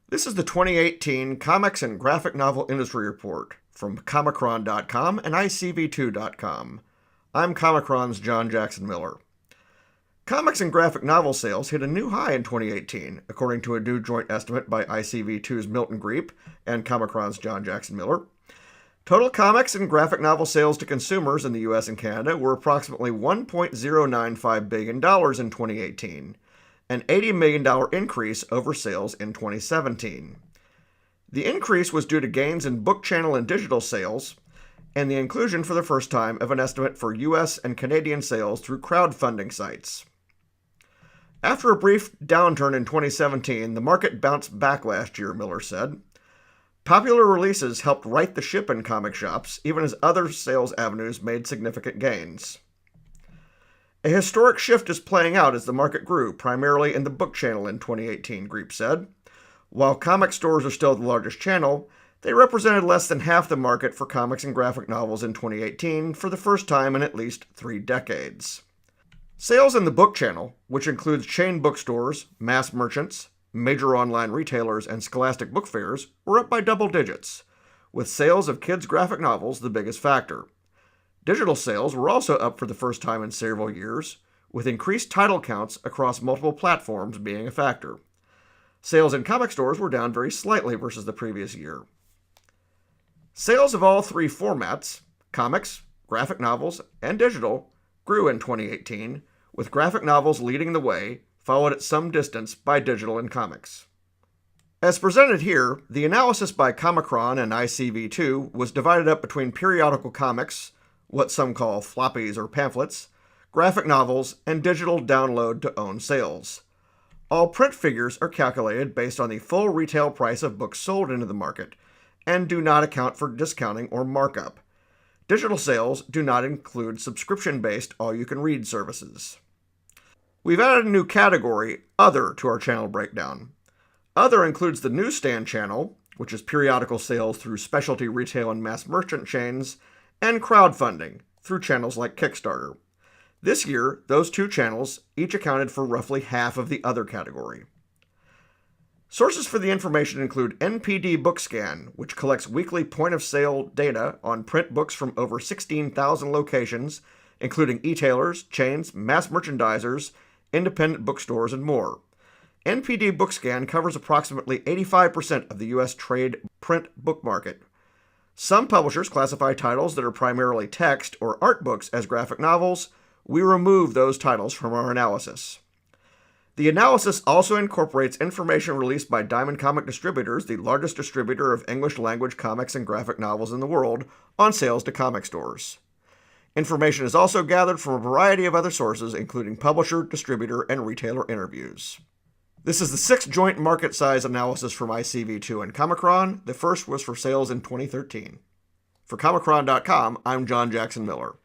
This is the 2018 Comics and Graphic Novel Industry Report from Comichron.com and ICv2.com. I'm Comichron's John Jackson Miller. Comics and graphic novel sales hit a new high in 2018, according to a new joint estimate by ICv2's Milton Greep and Comichron's John Jackson Miller. Total comics and graphic novel sales to consumers in the US and Canada were approximately $1.095 billion in 2018, an $80 million increase over sales in 2017. The increase was due to gains in book channel and digital sales, and the inclusion for the first time of an estimate for US and Canadian sales through crowdfunding sites. After a brief downturn in 2017, the market bounced back last year, Miller said. Popular releases helped right the ship in comic shops, even as other sales avenues made significant gains. A historic shift is playing out as the market grew, primarily in the book channel in 2018, Greep said. While comic stores are still the largest channel, they represented less than half the market for comics and graphic novels in 2018 for the first time in at least 3 decades. Sales in the book channel, which includes chain bookstores, mass merchants, major online retailers, and scholastic book fairs, were up by double digits, with sales of kids' graphic novels the biggest factor. Digital sales were also up for the first time in several years, with increased title counts across multiple platforms being a factor. Sales in comic stores were down very slightly versus the previous year. Sales of all 3 formats, comics, graphic novels, and digital, grew in 2018, with graphic novels leading the way, followed at some distance by digital and comics. As presented here, the analysis by Comichron and ICv2 was divided up between periodical comics, what some call floppies or pamphlets, graphic novels, and digital download-to-own sales. All print figures are calculated based on the full retail price of books sold into the market, and do not account for discounting or markup. Digital sales do not include subscription-based all-you-can-read services. We've added a new category, Other, to our channel breakdown. Other includes the newsstand channel, which is periodical sales through specialty retail and mass merchant chains, and crowdfunding, through channels like Kickstarter. This year, those 2 channels each accounted for roughly half of the other category. Sources for the information include NPD BookScan, which collects weekly point-of-sale data on print books from over 16,000 locations, including e-tailers, chains, mass merchandisers, independent bookstores, and more. NPD BookScan covers approximately 85% of the U.S. trade print book market. Some publishers classify titles that are primarily text or art books as graphic novels. We remove those titles from our analysis. The analysis also incorporates information released by Diamond Comic Distributors, the largest distributor of English-language comics and graphic novels in the world, on sales to comic stores. Information is also gathered from a variety of other sources, including publisher, distributor, and retailer interviews. This is the 6th joint market size analysis from ICv2 and Comichron. The first was for sales in 2013. For Comichron.com, I'm John Jackson Miller.